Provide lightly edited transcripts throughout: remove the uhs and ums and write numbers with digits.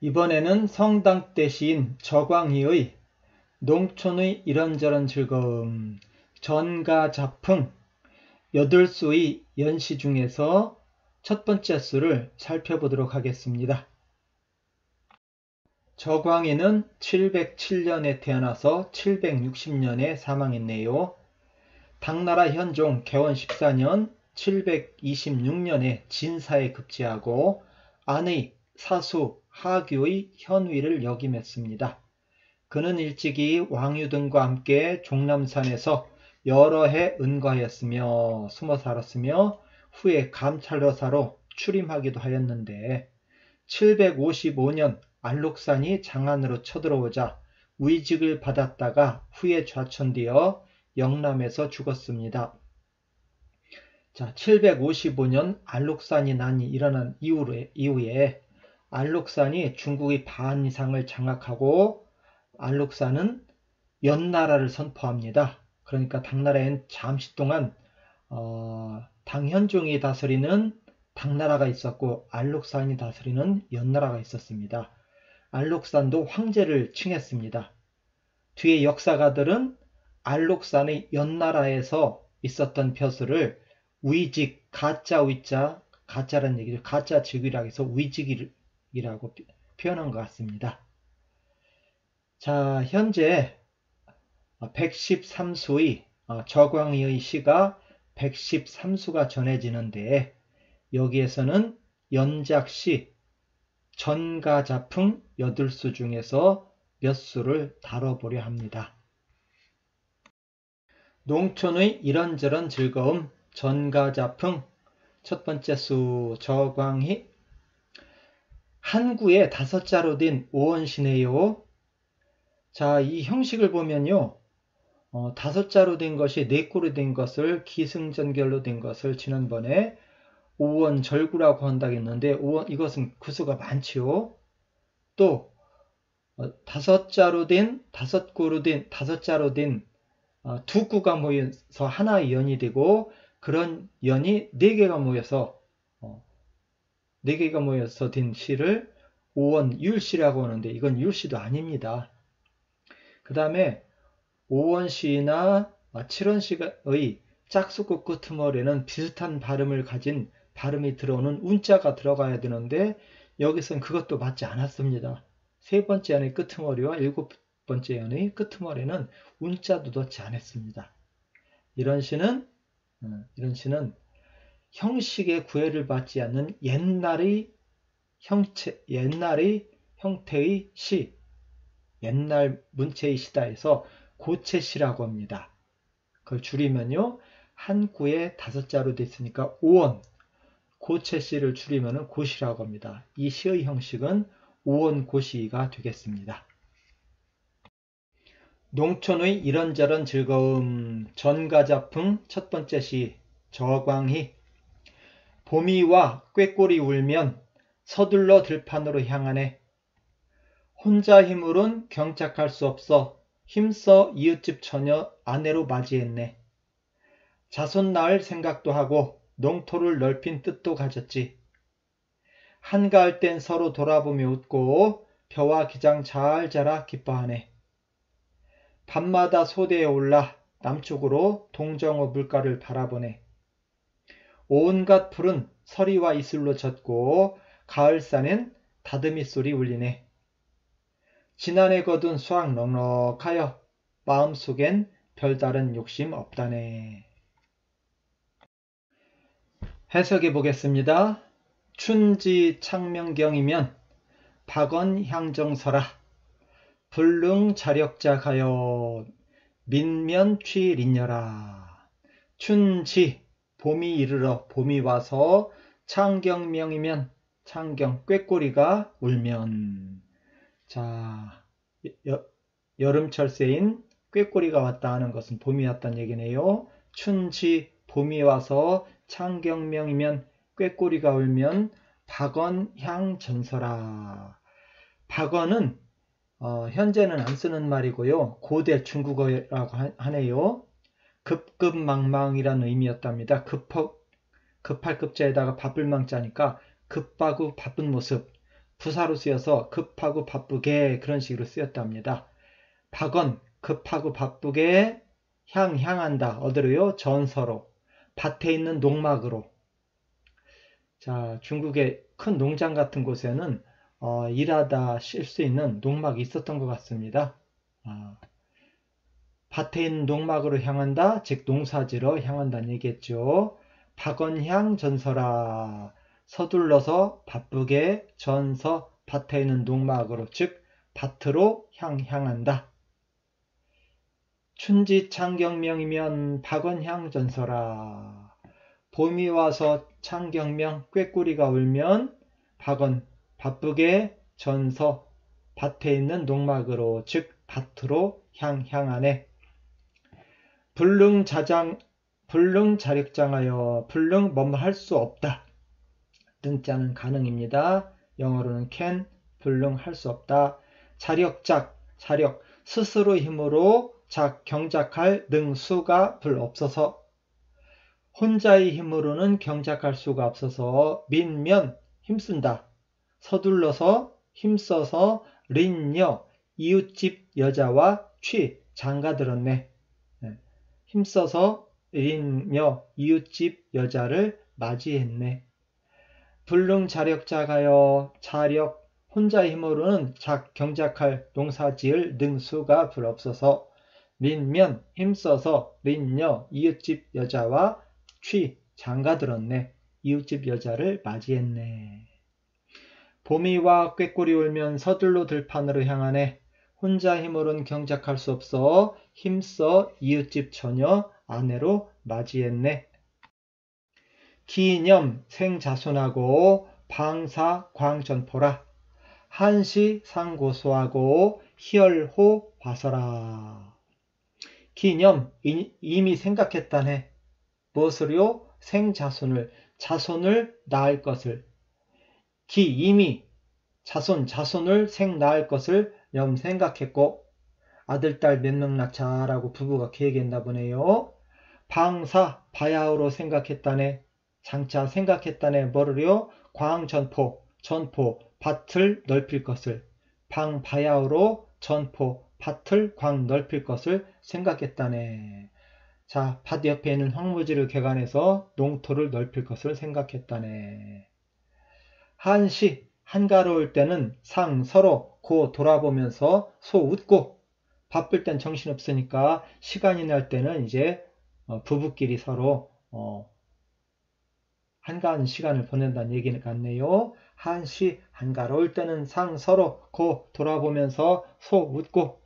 이번에는 성당대 시인 저광희의 농촌의 이런저런 즐거움, 전가자풍, 8수의 연시 중에서 첫 번째 수를 살펴보도록 하겠습니다. 저광희는 707년에 태어나서 760년에 사망했네요. 당나라 현종 개원 14년 726년에 진사에 급제하고 아내 사수 하교의 현위를 역임했습니다. 그는 일찍이 왕유 등과 함께 종남산에서 여러 해 은과하였으며 숨어 살았으며 후에 감찰로사로 출임하기도 하였는데 755년 안록산이 장안으로 쳐들어오자 위직을 받았다가 후에 좌천되어 영남에서 죽었습니다. 자, 755년 안록산이 난이 일어난 이후에 안록산이 중국의 반 이상을 장악하고 안록산은 연나라를 선포합니다. 그러니까 당나라엔 잠시 동안 당현종이 다스리는 당나라가 있었고 안록산이 다스리는 연나라가 있었습니다. 안록산도 황제를 칭했습니다. 뒤에 역사가들은 안록산의 연나라에서 있었던 벼슬을 위직, 가짜 위자, 가짜라는 얘기죠. 가짜 직위라고 해서 위직이라고 표현한 것 같습니다. 자, 현재 113수의 저광희의 시가 113수가 전해지는데 여기에서는 연작시 전가자풍 8수 중에서 몇 수를 다뤄보려 합니다. 농촌의 이런저런 즐거움 전가자풍 첫 번째 수 저광희 한 구에 5자로 된 오원시네요. 자, 이 형식을 보면요. 5자로 된 것이 4구로 된 것을 기승전결로 된 것을 지난번에 오원절구라고 한다고 했는데 이것은 구수가 많지요. 또 5자로 된 5구로 된 5자로 된 2구가 모여서 하나의 연이 되고 그런 연이 4개가 모여서 된 시를 오원율시라고 하는데 이건 율시도 아닙니다. 그 다음에 오원시나 칠원시의 짝수구 끄트머리에는 비슷한 발음을 가진 발음이 들어오는 운자가 들어가야 되는데 여기서는 그것도 맞지 않았습니다. 세 번째 연의 끄트머리와 7번째 연의 끄트머리에는 운자도 넣지 않았습니다. 이런 시는 형식의 구애를 받지 않는 옛날의 형태의 시, 옛날 문체의 시다 해서 고체시라고 합니다. 그걸 줄이면요. 한 구에 5자로 됐으니까 오원, 고체시를 줄이면 고시라고 합니다. 이 시의 형식은 오원고시가 되겠습니다. 농촌의 이런저런 즐거움 전가자풍 첫 번째 시 저광희 봄이와 꾀꼬리 울면 서둘러 들판으로 향하네. 혼자 힘으론 경착할 수 없어 힘써 이웃집 처녀 아내로 맞이했네. 자손 낳을 생각도 하고 농토를 넓힌 뜻도 가졌지. 한가할 땐 서로 돌아보며 웃고 벼와 기장 잘 자라 기뻐하네. 밤마다 소대에 올라 남쪽으로 동정호 물가를 바라보네. 온갖 풀은 서리와 이슬로 젖고 가을산엔 다듬이 소리 울리네. 지난해 거둔 수확 넉넉하여 마음속엔 별다른 욕심 없다네. 해석해 보겠습니다. 춘지 창명경이면 박언향정서라. 불능자력자 가여 민면 취린여라. 춘지 봄이 이르러 봄이 와서 창경명이면 창경 꾀꼬리가 울면 자 여름철새인 꾀꼬리가 왔다 하는 것은 봄이 왔다는 얘기네요. 춘지 봄이 와서 창경명이면 꾀꼬리가 울면 박언향전서라. 박언은 현재는 안 쓰는 말이고요. 고대 중국어라고 하네요. 급급망망이라는 의미였답니다. 급할 급자에다가 바쁠 망자니까 급하고 바쁜 모습. 부사로 쓰여서 급하고 바쁘게 그런 식으로 쓰였답니다. 박언 급하고 바쁘게 향한다. 어디로요? 전서로. 밭에 있는 농막으로. 자, 중국의 큰 농장 같은 곳에는 일하다 쉴 수 있는 농막이 있었던 것 같습니다. 밭에 있는 농막으로 향한다, 즉 농사지로 향한다는 얘기겠죠. 박언향 전서라. 서둘러서 바쁘게 전서 밭에 있는 농막으로, 즉 밭으로 향한다. 춘지 창경명이면 박언향 전서라. 봄이 와서 창경명 꾀꼬리가 울면 박언 바쁘게 전서 밭에 있는 농막으로, 즉 밭으로 향하네. 불능자력장하여 불능 뭐뭐 할 수 없다. 능자는 가능입니다. 영어로는 can, 불능 할 수 없다. 자력 스스로 힘으로 경작할 능수가 없어서, 혼자의 힘으로는 경작할 수가 없어서 민면 힘쓴다. 서둘러서 힘써서 린여 이웃집 여자와 장가들었네. 힘써서 린여 이웃집 여자를 맞이했네. 불능자력자가여 자력 혼자 힘으로는 경작할 농사지을 능수가 없어서 민면 힘써서 린여 이웃집 여자와 장가들었네. 이웃집 여자를 맞이했네. 봄이 와 꾀꼬리 울면 서둘러 들판으로 향하네. 혼자 힘으로는 경작할 수 없어 힘써 이웃집 처녀 아내로 맞이했네. 기념 생자손하고 방사 광전포라. 한시 상고소하고 희열호 화서라. 기념 이미 생각했다네. 무엇을요? 생자손을 자손을 낳을 것을. 이미 자손을 낳을 것을 생각했고, 아들 딸 몇 명 낳자라고 부부가 계획했나 보네요. 방사 바야흐로 생각했다네. 장차 생각했다네. 뭐를요? 광전포 밭을 넓힐 것을. 바야흐로 전포 밭을 넓힐 것을 생각했다네. 자, 밭 옆에 있는 황무지를 개간해서 농토를 넓힐 것을 생각했다네. 한시 한가로울 때는 서로 돌아보면서 웃고, 바쁠 땐 정신없으니까 시간이 날 때는 이제 부부끼리 서로 한가한 시간을 보낸다는 얘기 같네요. 한시 한가로울 때는 서로 돌아보면서 웃고,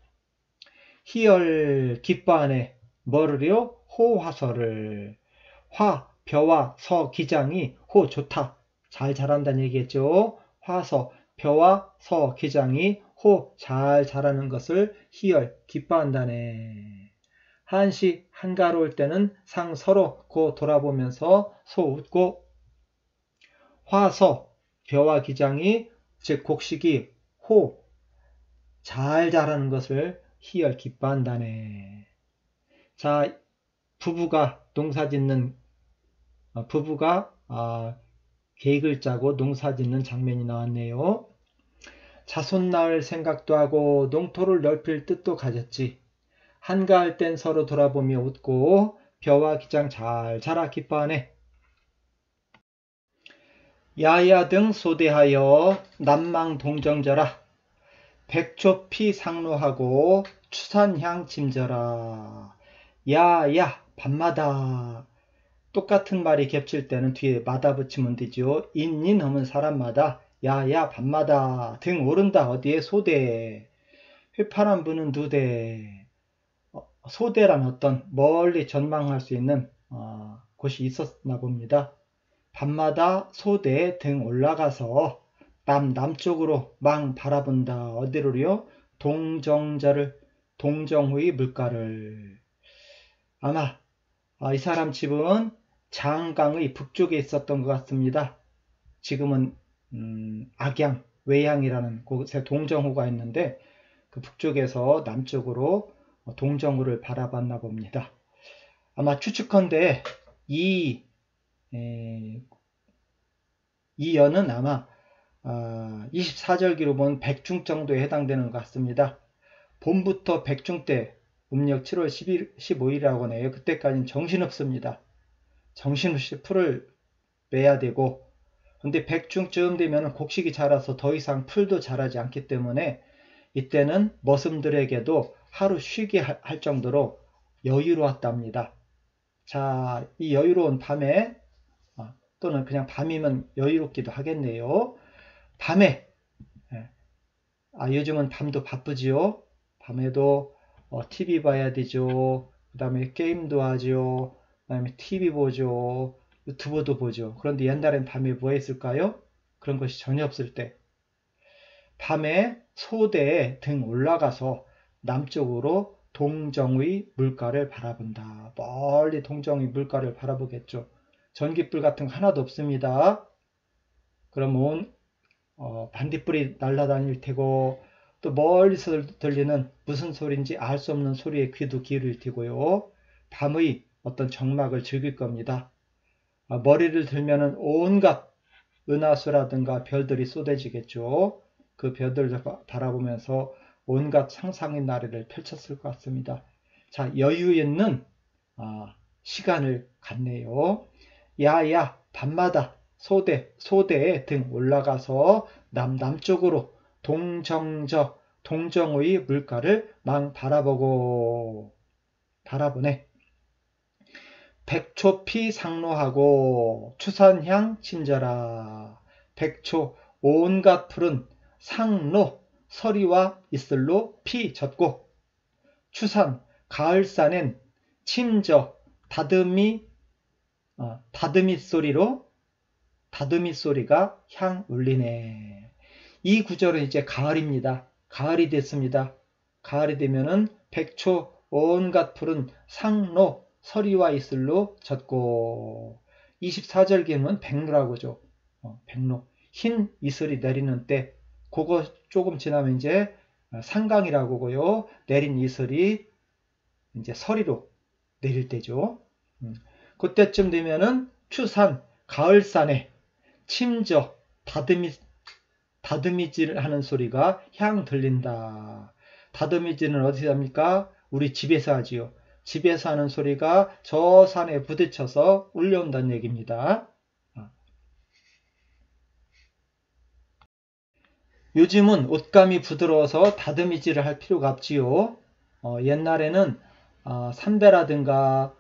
희열 기뻐하네. 뭐를요? 호화서를. 벼와 서 기장이 좋다. 잘 자란다는 얘기겠죠. 화서 벼와 서 기장이 잘 자라는 것을 희열 기뻐한다네. 한시 한가로울 때는 서로 돌아보면서 웃고, 화서 벼와 기장이 즉 곡식이 잘 자라는 것을 희열 기뻐한다네. 자, 부부가 계획을 짜고 농사짓는 장면이 나왔네요. 자손 낳을 생각도 하고 농토를 넓힐 뜻도 가졌지. 한가할 땐 서로 돌아보며 웃고 벼와 기장 잘 자라 기뻐하네. 야야 등 소대하여 남망 동정져라. 백초피 상로하고 추산향 짐져라. 야야 밤마다. 똑같은 말이 겹칠 때는 뒤에 마다 붙이면 되죠. 인인 하면 사람마다. 야야 밤마다. 등 오른다. 어디에? 소대. 휘파람 부는 2대. 소대란 어떤 멀리 전망할 수 있는 곳이 있었나 봅니다. 밤마다 소대에 등 올라가서 남쪽으로 망 바라본다. 어디로요? 동정의 물가를. 아마 이 사람 집은 장강의 북쪽에 있었던 것 같습니다. 지금은 악양, 외양이라는 곳에 동정호가 있는데 그 북쪽에서 남쪽으로 동정호를 바라봤나 봅니다. 아마 추측컨대 이 연은 아마 24절기로 보면 백중 정도에 해당되는 것 같습니다. 봄부터 백중 때 음력 7월 15일이라고 하네요. 그때까지는 정신없습니다. 정신없이 풀을 매야 되고, 근데 백중쯤 되면 곡식이 자라서 더 이상 풀도 자라지 않기 때문에 이때는 머슴들에게도 하루 쉬게 할 정도로 여유로웠답니다. 자, 이 여유로운 밤에, 또는 그냥 밤이면 여유롭기도 하겠네요. 밤에, 요즘은 밤도 바쁘지요. 밤에도 TV 봐야 되죠. 그 다음에 게임도 하죠. 그 다음에 TV 보죠. 유튜브도 보죠. 그런데 옛날엔 밤에 뭐 했을까요? 그런 것이 전혀 없을 때. 밤에 소대에 등 올라가서 남쪽으로 동정의 물가를 바라본다. 멀리 동정의 물가를 바라보겠죠. 전깃불 같은 거 하나도 없습니다. 그러면 반딧불이 날아다닐 테고, 또 멀리서 들리는 무슨 소리인지 알 수 없는 소리에 귀도 기울일 테고요. 밤의 어떤 정막을 즐길 겁니다. 머리를 들면은 온갖 은하수라든가 별들이 쏟아지겠죠. 그 별들을 바라보면서 온갖 상상의 나래를 펼쳤을 것 같습니다. 자, 여유 있는 시간을 갖네요. 야야, 밤마다 소대에 등 올라가서 남쪽으로 동정의 물가를 바라보네. 백초피 상로하고 추산향 친절하. 백초 온갖 푸른 상로 서리와 이슬로 피 젖고, 추산 가을산엔 친저 다듬이 소리가 향 울리네. 이 구절은 이제 가을입니다. 가을이 됐습니다. 가을이 되면은 백초 온갖 푸른 상로 서리와 이슬로 젖고, 24절기는 백로라고 하죠. 백로. 흰 이슬이 내리는 때, 그거 조금 지나면 이제 상강이라고 하고요. 내린 이슬이 이제 서리로 내릴 때죠. 그때쯤 되면은 추산, 가을산에 침저, 다듬이질 하는 소리가 향 들린다. 다듬이질은 어디서 합니까? 우리 집에서 하지요. 집에서 하는 소리가 저 산에 부딪혀서 울려온다는 얘기입니다. 요즘은 옷감이 부드러워서 다듬이질을 할 필요가 없지요. 옛날에는 삼배라든가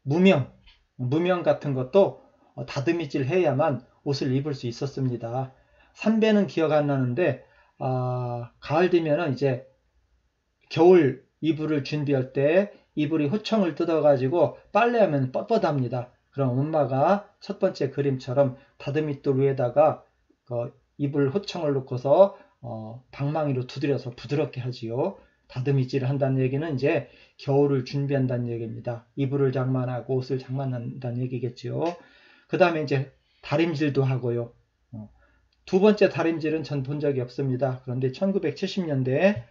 무명 같은 것도 다듬이질 해야만 옷을 입을 수 있었습니다. 삼배는 기억 안 나는데 가을 되면은 이제 겨울 이불을 준비할 때 이불이 호청을 뜯어가지고 빨래하면 뻣뻣합니다. 그럼 엄마가 첫 번째 그림처럼 다듬이돌 위에다가 이불 호청을 놓고서 방망이로 두드려서 부드럽게 하지요. 다듬이질을 한다는 얘기는 이제 겨울을 준비한다는 얘기입니다. 이불을 장만하고 옷을 장만한다는 얘기겠죠. 그 다음에 이제 다림질도 하고요. 두 번째 다림질은 전 본 적이 없습니다. 그런데 1970년대에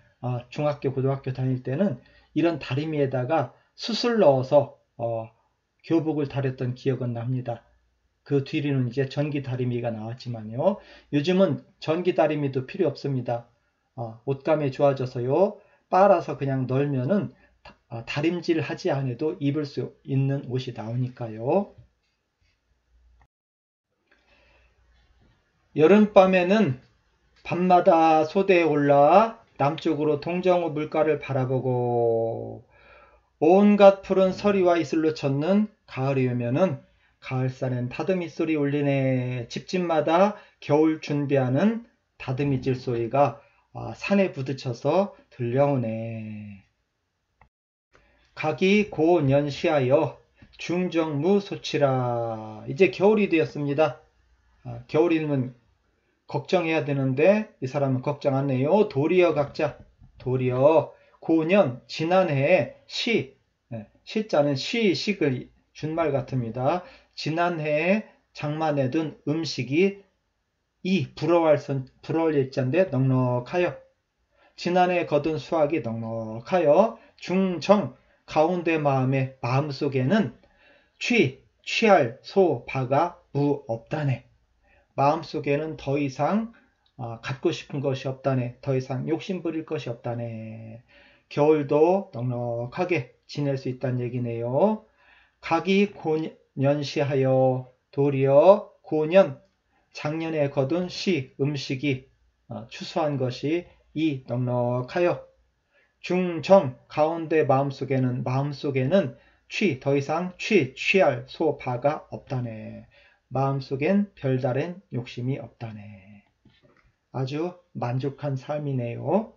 중학교, 고등학교 다닐 때는 이런 다리미에다가 숯을 넣어서 교복을 다렸던 기억은 납니다. 그 뒤로는 이제 전기 다리미가 나왔지만요. 요즘은 전기 다리미도 필요 없습니다. 옷감이 좋아져서요. 빨아서 그냥 널면은 다림질 하지 않아도 입을 수 있는 옷이 나오니까요. 여름밤에는 밤마다 소대에 올라 남쪽으로 동정호 물가를 바라보고, 온갖 푸른 서리와 이슬로 젖는 가을이 오면은 가을산엔 다듬이 소리 울리네. 집집마다 겨울 준비하는 다듬이질 소리가 산에 부딪혀서 들려오네. 각이 고년시하여 중정무 소치라. 이제 겨울이 되었습니다. 겨울이면 걱정해야 되는데 이 사람은 걱정 안 해요. 도리어 각자. 도리어 고년 지난해에 시자는 식을 준말 같습니다. 지난해에 장만해둔 음식이 부러울 일자인데 넉넉하여. 지난해 거둔 수확이 넉넉하여. 중정 가운데 마음속에는 취할 소 바가 무 없다네. 마음속에는 더 이상 갖고 싶은 것이 없다네. 더 이상 욕심 부릴 것이 없다네. 겨울도 넉넉하게 지낼 수 있다는 얘기네요. 각이 고년시하여 도리어 고년 작년에 거둔 시 음식이 추수한 것이 이 넉넉하여 중정 가운데 마음속에는 더 이상 취할 소바가 없다네. 마음속엔 별다른 욕심이 없다네. 아주 만족한 삶이네요.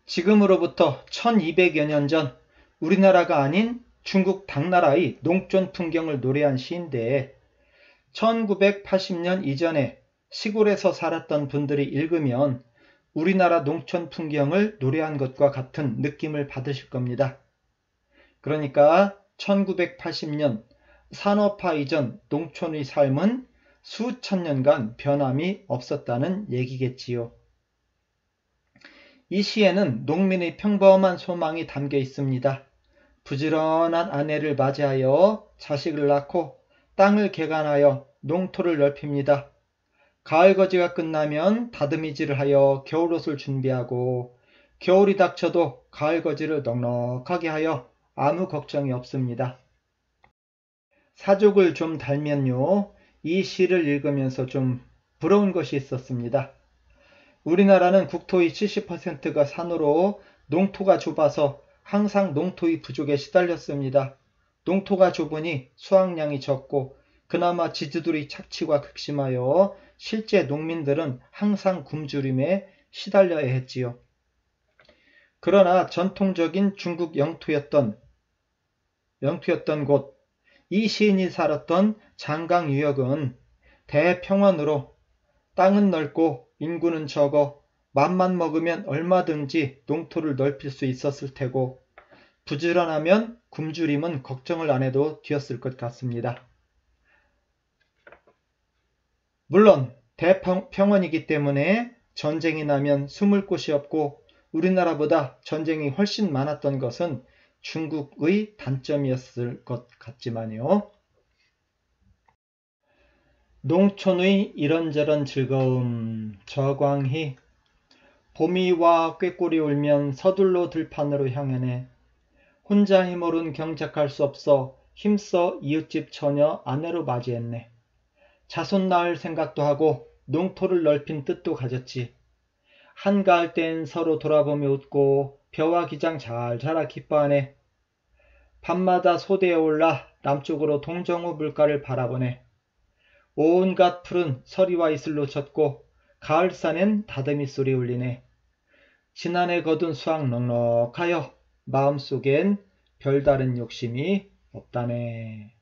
지금으로부터 1200여 년 전 우리나라가 아닌 중국 당나라의 농촌 풍경을 노래한 시인데 1980년 이전에 시골에서 살았던 분들이 읽으면 우리나라 농촌 풍경을 노래한 것과 같은 느낌을 받으실 겁니다. 그러니까 1980년 산업화 이전 농촌의 삶은 수천 년간 변함이 없었다는 얘기겠지요. 이 시에는 농민의 평범한 소망이 담겨 있습니다. 부지런한 아내를 맞이하여 자식을 낳고 땅을 개간하여 농토를 넓힙니다. 가을거지가 끝나면 다듬이질을 하여 겨울옷을 준비하고 겨울이 닥쳐도 가을거지를 넉넉하게 하여 아무 걱정이 없습니다. 사족을 좀 달면요. 이 시를 읽으면서 좀 부러운 것이 있었습니다. 우리나라는 국토의 70%가 산으로 농토가 좁아서 항상 농토의 부족에 시달렸습니다. 농토가 좁으니 수확량이 적고 그나마 지주들의 착취가 극심하여 실제 농민들은 항상 굶주림에 시달려야 했지요. 그러나 전통적인 중국 영토였던 곳, 이 시인이 살았던 장강유역은 대평원으로 땅은 넓고 인구는 적어 맘만 먹으면 얼마든지 농토를 넓힐 수 있었을 테고 부지런하면 굶주림은 걱정을 안 해도 되었을 것 같습니다. 물론 대평원이기 때문에 전쟁이 나면 숨을 곳이 없고 우리나라보다 전쟁이 훨씬 많았던 것은 중국의 단점이었을 것 같지만요. 농촌의 이런저런 즐거움. 저광희. 봄이 와 꾀꼬리 울면 서둘러 들판으로 향하네. 혼자 힘오른 경작할 수 없어 힘써 이웃집 처녀 아내로 맞이했네. 자손 낳을 생각도 하고 농토를 넓힌 뜻도 가졌지. 한가할 땐 서로 돌아보며 웃고 벼와 기장 잘 자라 기뻐하네. 밤마다 소대에 올라 남쪽으로 동정호 물가를 바라보네. 온갖 풀은 서리와 이슬로 젖고 가을산엔 다듬이 소리 울리네. 지난해 거둔 수확 넉넉하여 마음속엔 별다른 욕심이 없다네.